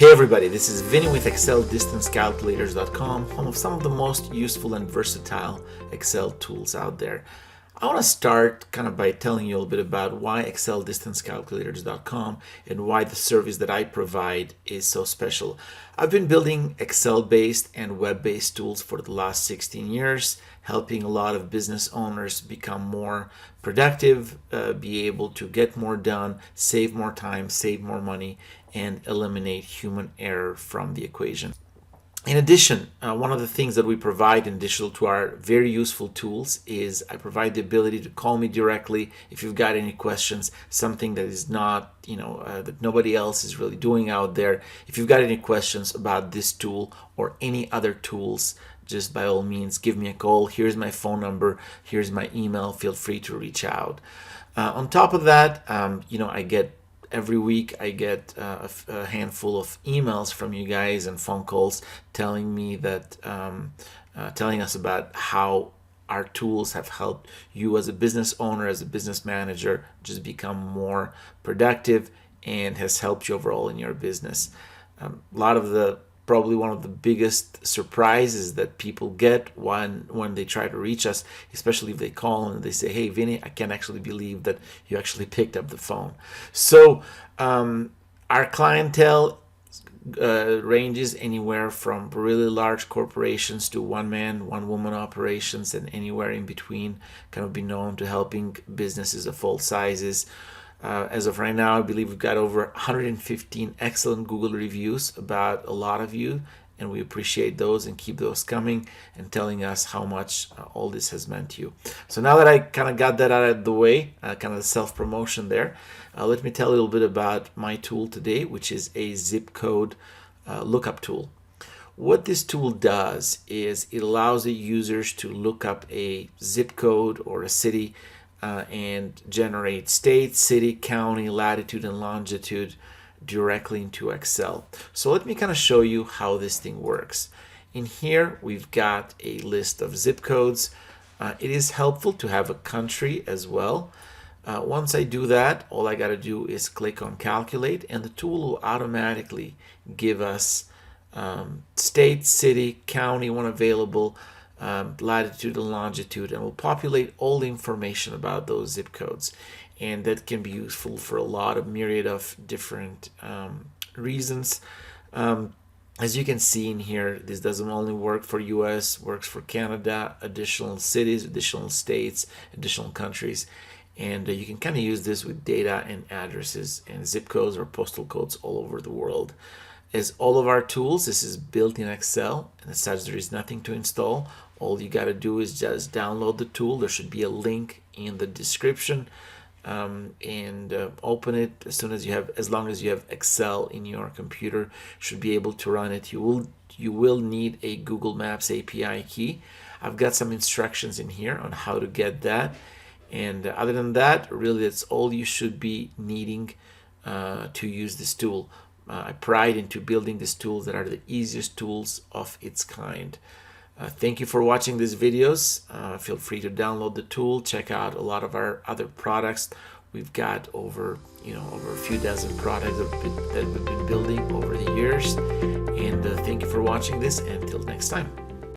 Hey everybody, this is Vinny with ExcelDistanceCalculators.com, home of some of the most useful and versatile Excel tools out there. I want to start kind of by telling you a little bit about why ExcelDistanceCalculators.com and why the service that I provide is so special. I've been building Excel-based and web-based tools for the last 16 years, helping a lot of business owners become more productive, be able to get more done, save more time, save more money, and eliminate human error from the equation. In addition, one of the things that we provide in addition to our very useful tools is I provide the ability to call me directly if you've got any questions, something that is not, that nobody else is really doing out there. If you've got any questions about this tool or any other tools, just by all means, give me a call. Here's my phone number. Here's my email. Feel free to reach out. On top of that, every week I get a handful of emails from you guys and phone calls telling me that, telling us about how our tools have helped you as a business owner, as a business manager, just become more productive and has helped you overall in your business. Probably one of the biggest surprises that people get when they try to reach us, especially if they call and they say, "Hey, Vinny, I can't actually believe that you actually picked up the phone." So our clientele ranges anywhere from really large corporations to one-man, one-woman operations, and anywhere in between. Kind of be known to helping businesses of all sizes. As of right now, I believe we've got over 115 excellent Google reviews about a lot of you, and we appreciate those and keep those coming and telling us how much all this has meant to you. So now that I kind of got that out of the way, kind of the self-promotion there, let me tell you a little bit about my tool today, which is a Zip Code Lookup Tool. What this tool does is it allows the users to look up a zip code or a city and generate state, city, county, latitude, and longitude directly into Excel. So let me kind of show you how this thing works. In here, we've got a list of zip codes. It is helpful to have a country as well. Once I do that, all I got to do is click on Calculate, and the tool will automatically give us state, city, county when available, latitude and longitude, and will populate all the information about those zip codes. And that can be useful for a lot of myriad of different reasons. As you can see in here, this doesn't only work for US, works for Canada, additional cities, additional states, additional countries. And you can kind of use this with data and addresses and zip codes or postal codes all over the world. As all of our tools, this is built in Excel, and as such, there is nothing to install. All you got to do is just download the tool. There should be a link in the description, and open it as long as you have Excel in your computer. Should be able to run it. You will need a Google Maps API key. I've got some instructions in here on how to get that, and other than that, really, that's all you should be needing to use this tool. I pride into building these tools that are the easiest tools of its kind. Thank you for watching these videos. Feel free to download the tool, check out a lot of our other products. We've got over a few dozen products that we've been building over the years. And thank you for watching this, and until next time.